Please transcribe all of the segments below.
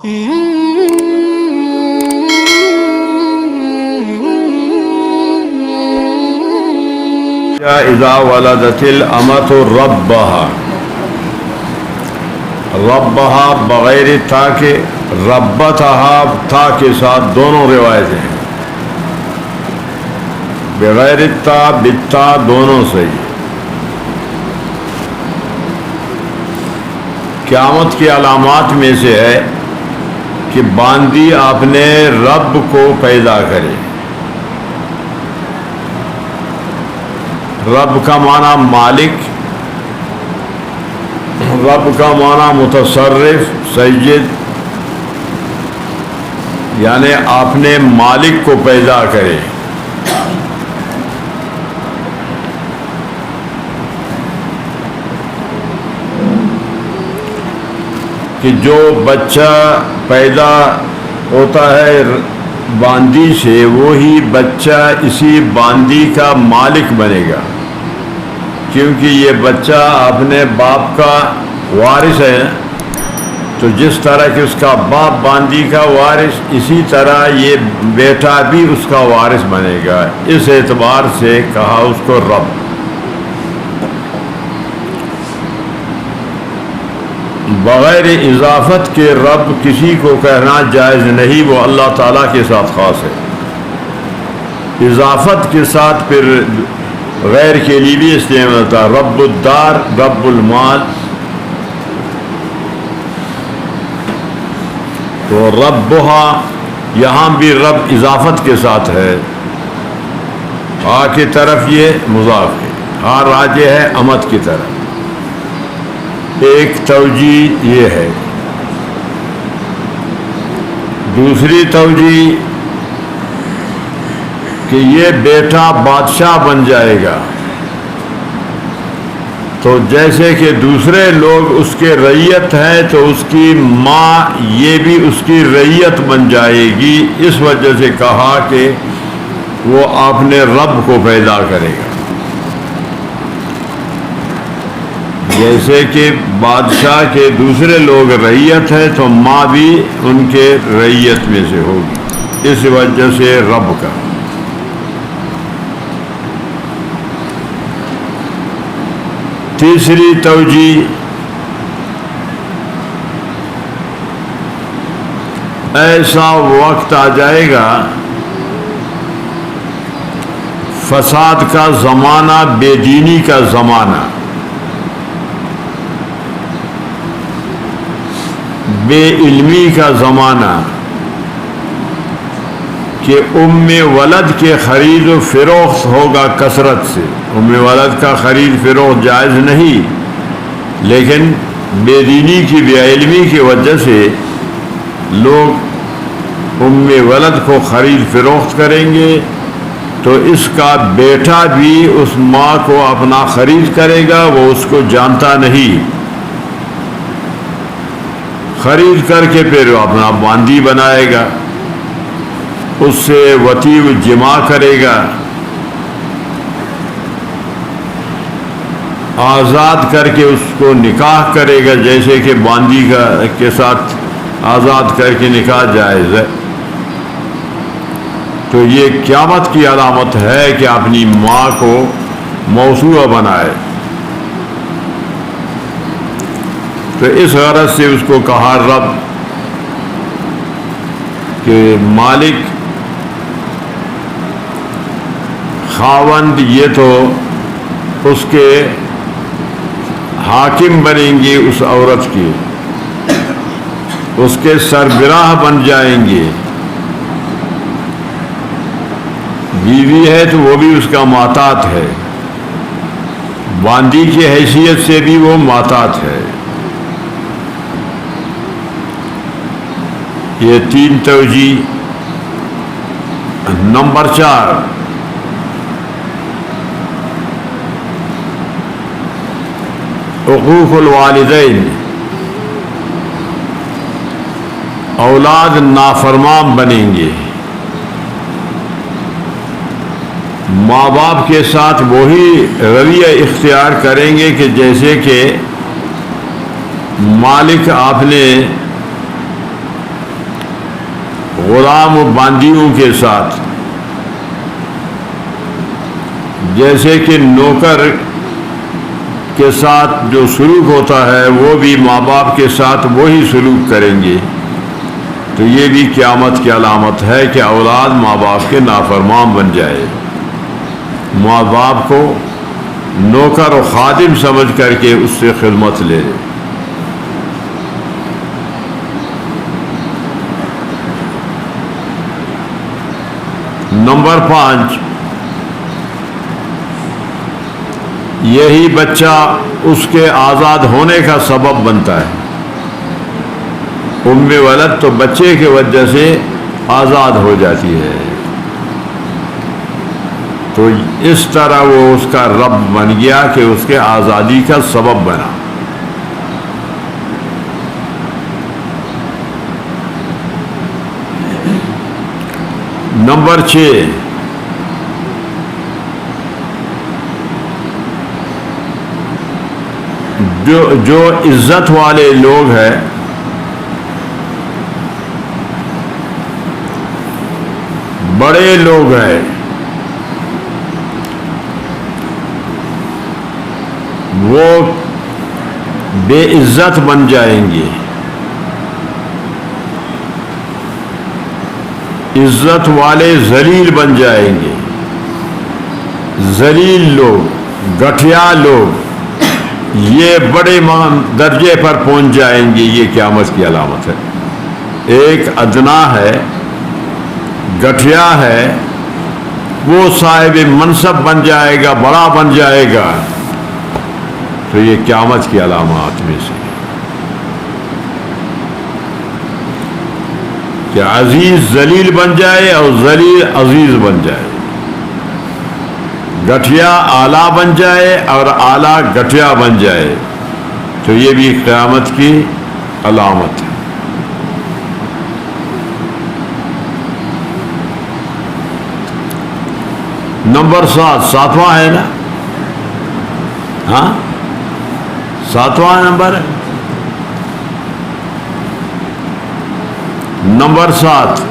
اذا ولدت الامۃ ربها، ربها بغیر تا کے، ربتها تا کے ساتھ دونوں روایتیں ہیں، بغیر تا بالتا دونوں صحیح۔ قیامت کی علامات میں سے ہے کہ باندی اپنے رب کو پیدا کرے۔ رب کا معنی مالک، رب کا معنی متصرف، سید، یعنی اپنے مالک کو پیدا کرے۔ کہ جو بچہ پیدا ہوتا ہے باندی سے، وہی بچہ اسی باندی کا مالک بنے گا، کیونکہ یہ بچہ اپنے باپ کا وارث ہے۔ تو جس طرح کہ اس کا باپ باندی کا وارث، اسی طرح یہ بیٹا بھی اس کا وارث بنے گا۔ اس اعتبار سے کہا اس کو رب۔ بغیر اضافت کے رب کسی کو کہنا جائز نہیں، وہ اللہ تعالیٰ کے ساتھ خاص ہے۔ اضافت کے ساتھ پھر غیر کے لیے بھی استعمال ہوتا ہے، رب الدار، رب المال۔ تو ربها یہاں بھی رب اضافت کے ساتھ ہے، آ کی طرف یہ مضاف ہے، آ راجع ہے امت کی طرف۔ ایک توجیہ یہ ہے۔ دوسری توجیہ کہ یہ بیٹا بادشاہ بن جائے گا، تو جیسے کہ دوسرے لوگ اس کے رعیت ہیں تو اس کی ماں یہ بھی اس کی رعیت بن جائے گی۔ اس وجہ سے کہا کہ وہ اپنے رب کو پیدا کرے گا۔ جیسے کہ بادشاہ کے دوسرے لوگ رعیت ہے تو ماں بھی ان کے رعیت میں سے ہوگی، اس وجہ سے رب کا۔ تیسری توجیہ ایسا وقت آ جائے گا، فساد کا زمانہ، بے دینی کا زمانہ، بے علمی کا زمانہ، کہ ولد کے خرید و فروخت ہوگا کثرت سے۔ ولد کا خرید فروخت جائز نہیں، لیکن بے دینی کی، بے علمی کی وجہ سے لوگ ولد کو خرید فروخت کریں گے، تو اس کا بیٹا بھی اس ماں کو اپنا خرید کرے گا، وہ اس کو جانتا نہیں، خرید کر کے پھر اپنا باندی بنائے گا، اس سے وطیع جمع کرے گا، آزاد کر کے اس کو نکاح کرے گا، جیسے کہ باندی کے ساتھ آزاد کر کے نکاح جائز ہے۔ تو یہ قیامت کی علامت ہے کہ اپنی ماں کو موسوعہ بنائے۔ تو اس غرض سے اس کو کہا رب، کہ مالک، خاوند، یہ تو اس کے حاکم بنیں گے اس عورت کی، اس کے سربراہ بن جائیں گے۔ بیوی ہے تو وہ بھی اس کا ماتات ہے، باندی کی حیثیت سے بھی وہ ماتات ہے۔ یہ تین توجیہ۔ نمبر 4، حقوق الوالدین، اولاد نافرمان بنیں گے، ماں باپ کے ساتھ وہی رویہ اختیار کریں گے کہ جیسے کہ مالک آپ نے غلام و باندیوں کے ساتھ، جیسے کہ نوکر کے ساتھ جو سلوک ہوتا ہے وہ بھی ماں باپ کے ساتھ وہی سلوک کریں گے، تو یہ بھی قیامت کی علامت ہے کہ اولاد ماں باپ کے نافرمان بن جائے، ماں باپ کو نوکر و خادم سمجھ کر کے اس سے خدمت لے لے۔ نمبر 5، یہی بچہ اس کے آزاد ہونے کا سبب بنتا ہے۔ ام ولد تو بچے کی وجہ سے آزاد ہو جاتی ہے، تو اس طرح وہ اس کا رب بن گیا کہ اس کے آزادی کا سبب بنا۔ نمبر 6، جو عزت والے لوگ ہیں بڑے لوگ ہیں، وہ بے عزت بن جائیں گے، عزت والے ذلیل بن جائیں گے۔ ذلیل لوگ، گٹھیا لوگ یہ بڑے درجے پر پہنچ جائیں گے، یہ قیامت کی علامت ہے۔ ایک ادنا ہے، گٹھیا ہے، وہ صاحب منصب بن جائے گا، بڑا بن جائے گا، تو یہ قیامت کی علامات میں سے کہ عزیز ذلیل بن جائے اور ذلیل عزیز بن جائے، گٹھیا اعلیٰ بن جائے اور اعلیٰ گٹھیا بن جائے، تو یہ بھی قیامت کی علامت ہے۔ نمبر 7، 7واں ہے نا؟ ہاں 7واں نمبر ہے۔ نمبر 7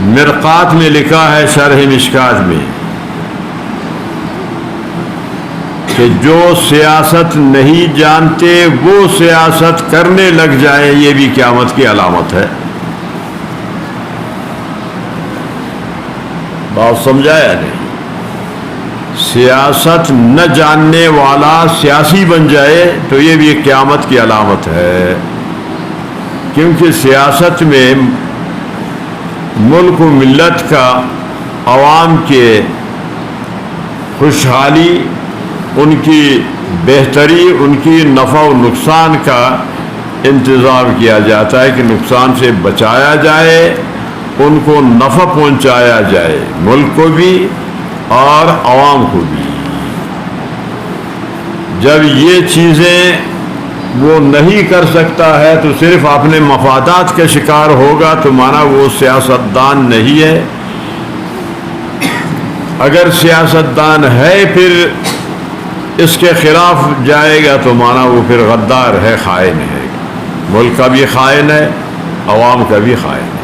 مرقات میں لکھا ہے، شرح مشکات میں، کہ جو سیاست نہیں جانتے وہ سیاست کرنے لگ جائے، یہ بھی قیامت کی علامت ہے۔ بات سمجھایا نہیں؟ سیاست نہ جاننے والا سیاسی بن جائے تو یہ بھی قیامت کی علامت ہے، کیونکہ سیاست میں ملک و ملت کا، عوام کے خوشحالی، ان کی بہتری، ان کی نفع و نقصان کا انتظام کیا جاتا ہے کہ نقصان سے بچایا جائے، ان کو نفع پہنچایا جائے، ملک کو بھی اور عوام کو بھی۔ جب یہ چیزیں وہ نہیں کر سکتا ہے تو صرف اپنے مفادات کا شکار ہوگا، تو مانا وہ سیاستدان نہیں ہے۔ اگر سیاستدان ہے پھر اس کے خلاف جائے گا تو مانا وہ پھر غدار ہے، خائن ہے، ملک کا بھی خائن ہے، عوام کا بھی خائن ہے۔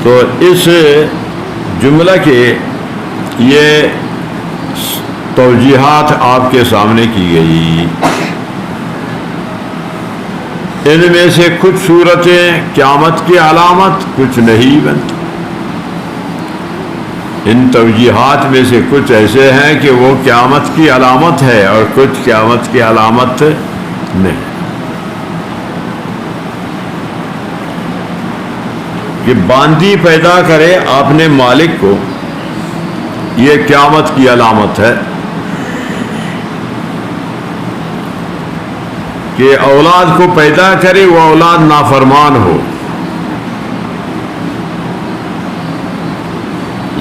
تو اس جملہ کے یہ توجیحات آپ کے سامنے کی گئی، ان میں سے کچھ صورتیں قیامت کی علامت، کچھ نہیں بنتی۔ ان توجیحات میں سے کچھ ایسے ہیں کہ وہ قیامت کی علامت ہے اور کچھ قیامت کی علامت نہیں۔ کہ باندی پیدا کرے اپنے مالک کو، یہ قیامت کی علامت ہے۔ کہ اولاد کو پیدا کرے وہ اولاد نافرمان ہو،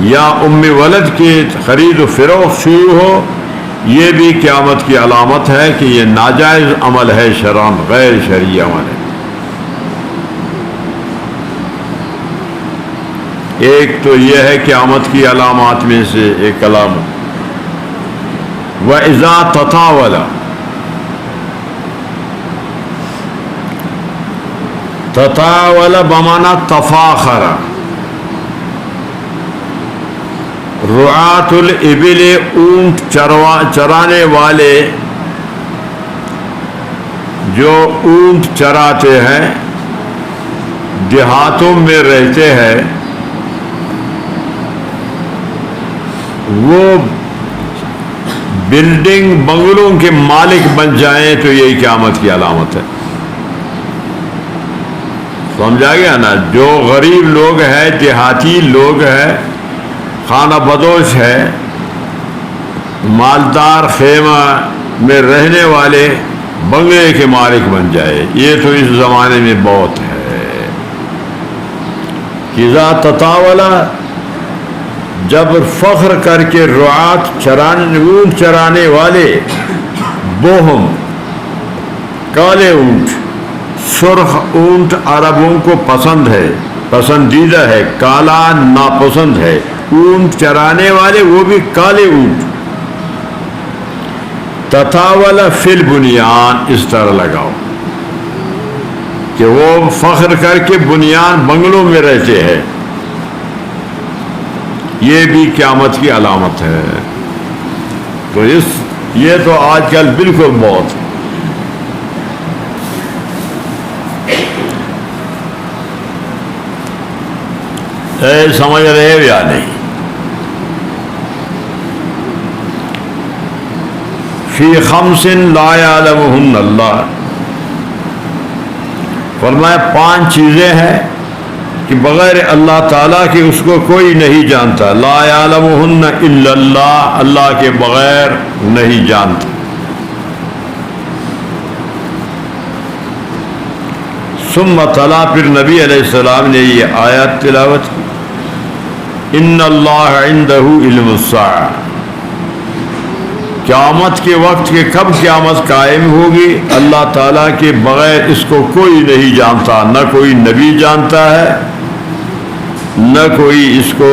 یا ام ولد کی خرید و فروخت شروع ہو، یہ بھی قیامت کی علامت ہے کہ یہ ناجائز عمل ہے، شرعاً غیر شرعی عمل ہے۔ ایک تو یہ ہے قیامت کی علامات میں سے ایک علامت، وَإِذَا تَطَاوَلَ، تطاول بمانا تفاخر. رعاة الابل اونٹ چرانے والے جو اونٹ چراتے ہیں دیہاتوں میں رہتے ہیں وہ بلڈنگ بنگلوں کے مالک بن جائیں تو یہی قیامت کی علامت ہے. سمجھا گیا نا؟ جو غریب لوگ ہیں دیہاتی لوگ ہیں خانہ بدوش ہے مالدار خیمہ میں رہنے والے بنگلے کے مالک بن جائے یہ تو اس زمانے میں بہت ہے. اذا تطاولا جب فخر کر کے رعات اونٹ چرانے والے بوہم کالے اونٹ سرخ اونٹ عربوں کو پسند ہے پسندیدہ ہے کالا ناپسند ہے. اونٹ چرانے والے وہ بھی کالے اونٹ. تطاول فی البنیان اس طرح لگاؤ کہ وہ فخر کر کے بنیان بنگلوں میں رہتے ہیں یہ بھی قیامت کی علامت ہے. تو یہ تو آج کل بالکل بہت سمجھ رہے ہو یا نہیں؟ فی خمس لا یعلمہن اللہ. فرمایا 5 چیزیں ہیں کہ بغیر اللہ تعالیٰ کے اس کو کوئی نہیں جانتا. لا یعلمہن الا اللہ اللہ کے بغیر نہیں جانتا. ثم تلا پھر نبی علیہ السلام نے یہ آیات تلاوت کی. ان اللہ عنده علم الساعہ قیامت کے وقت کے کب قیامت قائم ہوگی اللہ تعالیٰ کے بغیر اس کو کوئی نہیں جانتا. نہ کوئی نبی جانتا ہے نہ کوئی اس کو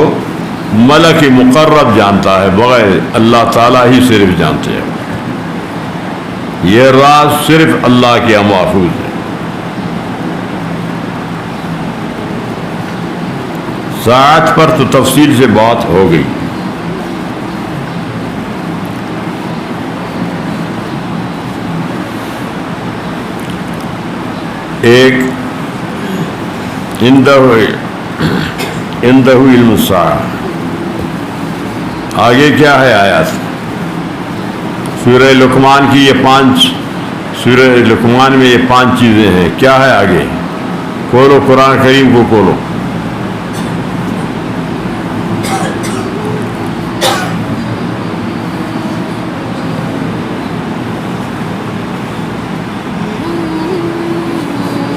ملک مقرب جانتا ہے بغیر اللہ تعالیٰ ہی صرف جانتے ہیں. یہ راز صرف اللہ کے یہاں محفوظ ہے. ساعت پر تو تفصیل سے بات ہو گئی. ایک عنده علم الساعہ. آگے کیا ہے آیات؟ سورہ لقمان کی یہ 5 سورہ لقمان میں یہ 5 چیزیں ہیں. کیا ہے آگے؟ کھولو قرآن کریم کو کھولو.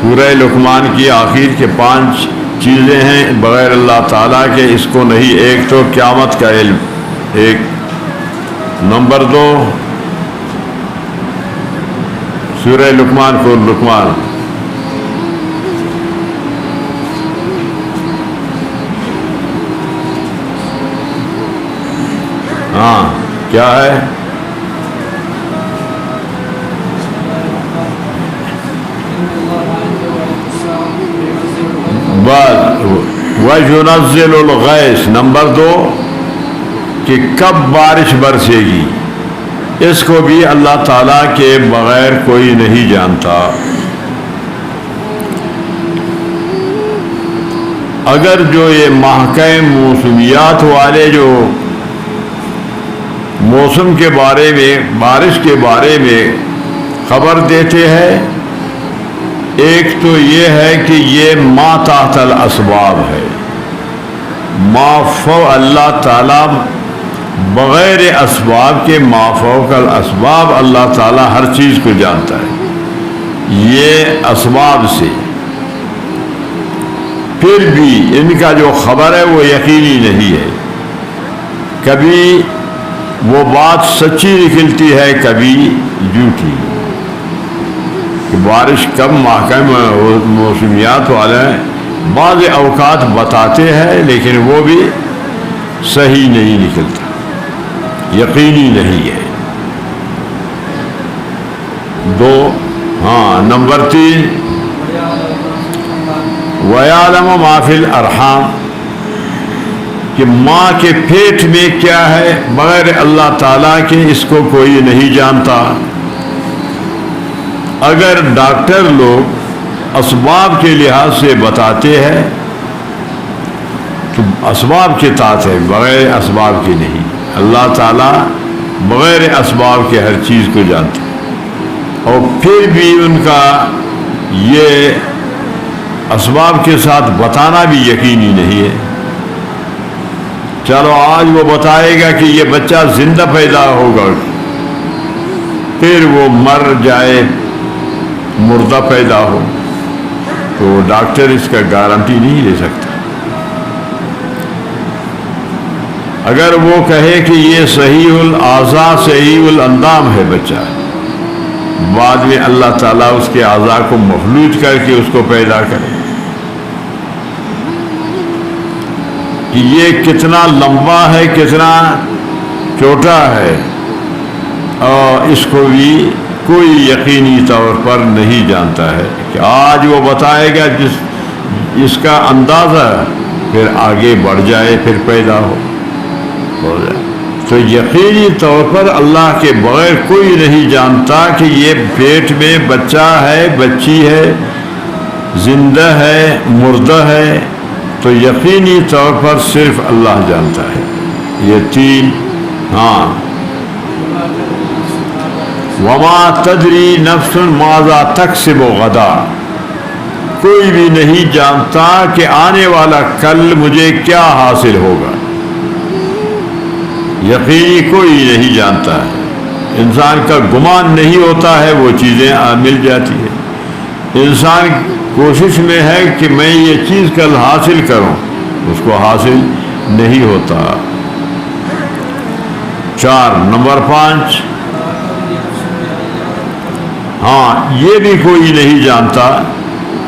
سورہ لقمان کی آخر کے 5 چیزیں ہیں بغیر اللہ تعالیٰ کے اس کو نہیں. ایک تو قیامت کا علم. ایک نمبر 2 سورہ لقمان کو لقمان ہاں کیا ہے؟ وَيُنَزِّلُ الْغَيْثَ. نمبر 2 کہ کب بارش برسے گی اس کو بھی اللہ تعالیٰ کے بغیر کوئی نہیں جانتا. اگر جو یہ محکم موسمیات والے جو موسم کے بارے میں بارش کے بارے میں خبر دیتے ہیں ایک تو یہ ہے کہ یہ ما تحت الاسباب ہے. ما فوق اللہ تعالیٰ بغیر اسباب کے ما فوق الاسباب اللہ تعالیٰ ہر چیز کو جانتا ہے. یہ اسباب سے پھر بھی ان کا جو خبر ہے وہ یقینی نہیں ہے. کبھی وہ بات سچی نکلتی ہے کبھی جھوٹی. کہ بارش کب محکم موسمیات والے بعض اوقات بتاتے ہیں لیکن وہ بھی صحیح نہیں نکلتا یقینی نہیں ہے. 2 نمبر 3 وَيَعْلَمُ مَا فِي الْأَرْحَامِ کہ ماں کے پیٹ میں کیا ہے بغیر اللہ تعالیٰ کے اس کو کوئی نہیں جانتا۔ اگر ڈاکٹر لوگ اسباب کے لحاظ سے بتاتے ہیں تو اسباب کے تحت ہے، بغیر اسباب کے نہیں۔ اللہ تعالیٰ بغیر اسباب کے ہر چیز کو جانتا ہے، اور پھر بھی ان کا یہ اسباب کے ساتھ بتانا بھی یقینی نہیں ہے۔ چلو آج وہ بتائے گا کہ یہ بچہ زندہ پیدا ہوگا، پھر وہ مر جائے، مردہ پیدا ہو، تو ڈاکٹر اس کا گارنٹی نہیں لے سکتا۔ اگر وہ کہے کہ یہ صحیح الاعضاء صحیح الاندام ہے بچہ، بعد میں اللہ تعالیٰ اس کے اعضاء کو مفلوج کر کے اس کو پیدا کرے، کہ یہ کتنا لمبا ہے کتنا چھوٹا ہے، اور اس کو بھی کوئی یقینی طور پر نہیں جانتا ہے کہ آج وہ بتائے گا جس کا اندازہ پھر آگے بڑھ جائے، پھر پیدا ہو جائے۔ تو یقینی طور پر اللہ کے بغیر کوئی نہیں جانتا کہ یہ پیٹ میں بچہ ہے، بچی ہے، زندہ ہے، مردہ ہے، تو یقینی طور پر صرف اللہ جانتا ہے۔ یہ تین، ہاں، وما تدری نفس ماذا تکسب غدا، کوئی بھی نہیں جانتا کہ آنے والا کل مجھے کیا حاصل ہوگا، یقینی کوئی نہیں جانتا ہے۔ انسان کا گمان نہیں ہوتا ہے، وہ چیزیں مل جاتی ہے۔ انسان کوشش میں ہے کہ میں یہ چیز کل حاصل کروں، اس کو حاصل نہیں ہوتا۔ 4 نمبر 5، ہاں یہ بھی کوئی نہیں جانتا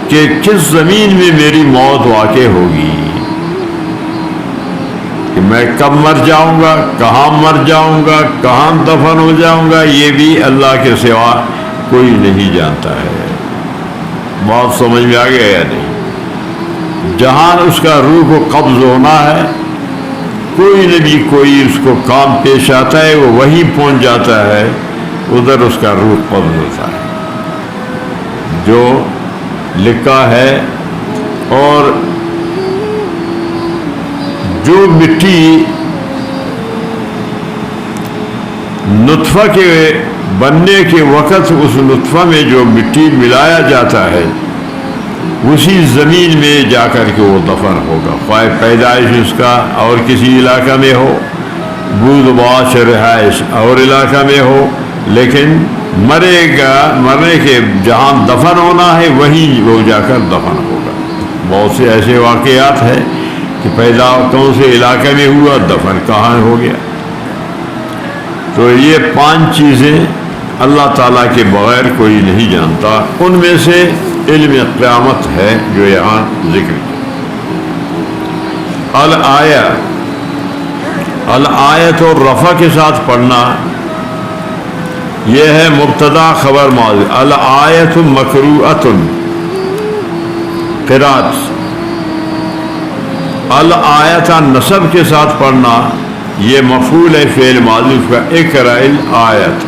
کہ کس زمین میں میری موت واقع ہوگی، کہ میں کب مر جاؤں گا، کہاں مر جاؤں گا، کہاں دفن ہو جاؤں گا، یہ بھی اللہ کے سوا کوئی نہیں جانتا ہے۔ بات سمجھ میں آ گیا یا نہیں؟ جہاں اس کا روح کو قبض ہونا ہے، کوئی نہ بھی کوئی اس کو کام پیش آتا ہے، وہ وہیں پہنچ جاتا ہے، ادھر اس کا روح قبض ہوتا ہے جو لکھا ہے۔ اور جو مٹی نطفہ کے بننے کے وقت اس نطفہ میں جو مٹی ملایا جاتا ہے، اسی زمین میں جا کر کے وہ دفن ہوگا، خواہ پیدائش اس کا اور کسی علاقہ میں ہو، بود باش رہائش اور علاقہ میں ہو، لیکن مرے گا، مرنے کے جہاں دفن ہونا ہے وہیں وہ جا کر دفن ہوگا۔ بہت سے ایسے واقعات ہیں کہ پیدا کون سے علاقے میں ہوا، دفن کہاں ہو گیا۔ تو یہ 5 چیزیں اللہ تعالیٰ کے بغیر کوئی نہیں جانتا، ان میں سے علم قیامت ہے جو یہاں ذکر کیا۔ الآیت اور رفع کے ساتھ پڑھنا، یہ ہے مبتدا خبر ماضی۔ الآیت مقروءۃ قرات، الآیت نصب کے ساتھ پڑھنا، یہ مفعول ہے فعل ماضی کا، اقرأ الآیت۔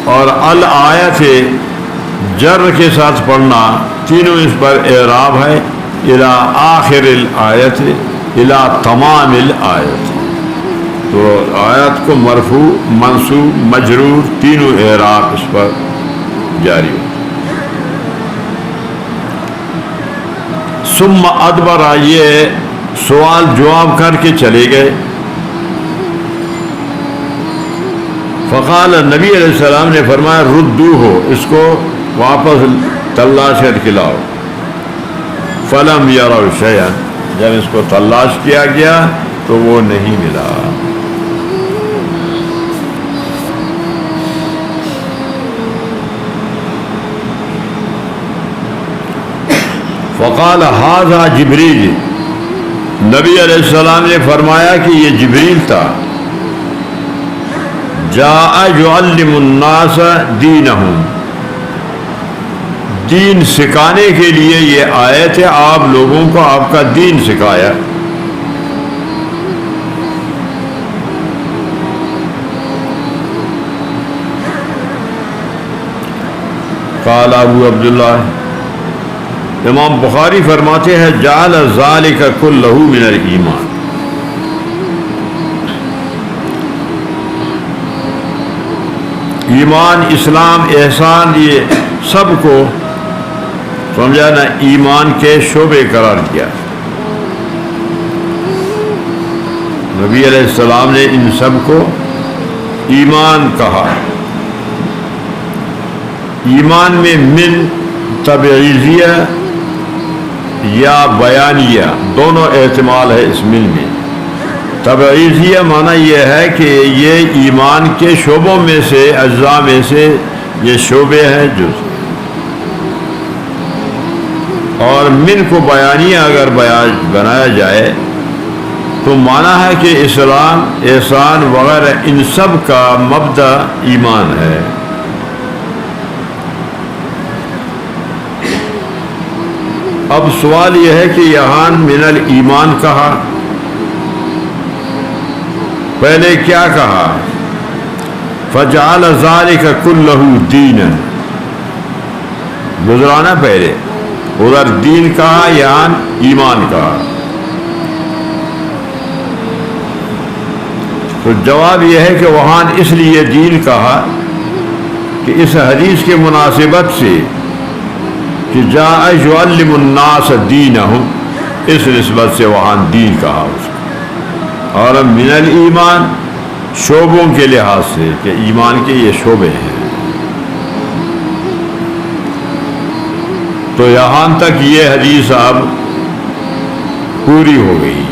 اور الآیت جر کے ساتھ پڑھنا، تینوں اس پر اعراب ہے، الی آخر الآیت، الی تمام الآیت۔ تو آیت کو مرفوع، منصوب، مجرور، تینوں اعراب اس پر جاری ہو۔ ثم ادبر، یہ سوال جواب کر کے چلے گئے۔ فقال، نبی علیہ السلام نے فرمایا، ردوہ، اس کو واپس تلاش کر کے لاؤ۔ فلم یروا شیئا، جب اس کو تلاش کیا گیا تو وہ نہیں ملا۔ فقال ھذا جبریل، نبی علیہ السلام نے فرمایا کہ یہ جبریل تھا، جاء يعلم الناس دینہم، دین سکھانے کے لیے یہ آئے تھے، آپ لوگوں کو آپ کا دین سکھایا۔ قال ابو عبداللہ، امام بخاری فرماتے ہیں جعل ذالک کلہ من الایمان، ایمان، اسلام، احسان، یہ سب کو سمجھا نا، ایمان کے شعبے قرار دیا۔ نبی علیہ السلام نے ان سب کو ایمان کہا۔ ایمان میں من تبعیضیہ یا بیانیہ دونوں احتمال ہے اس من میں۔ تبعیضیہ معنی یہ ہے کہ یہ ایمان کے شعبوں میں سے، اجزاء میں سے یہ شعبے ہیں جز، اور من کو بیانیہ اگر بنایا جائے تو معنی ہے کہ اسلام، احسان وغیرہ ان سب کا مبدا ایمان ہے۔ اب سوال یہ ہے کہ یہاں من الایمان کہا، پہلے کیا کہا؟ فجعل ذلک کلہ دینا، گزرانا پہلے، ادھر دین کہا، یہاں ایمان کہا۔ تو جواب یہ ہے کہ وہاں اس لیے دین کہا کہ اس حدیث کے مناسبت سے کہ جاء یعلم الناس دینہم، اس نسبت سے وہاں دین کہا اس کو، اور من الایمان شعبوں کے لحاظ سے کہ ایمان کے یہ شعبے ہیں۔ تو یہاں تک یہ حدیث اب پوری ہو گئی۔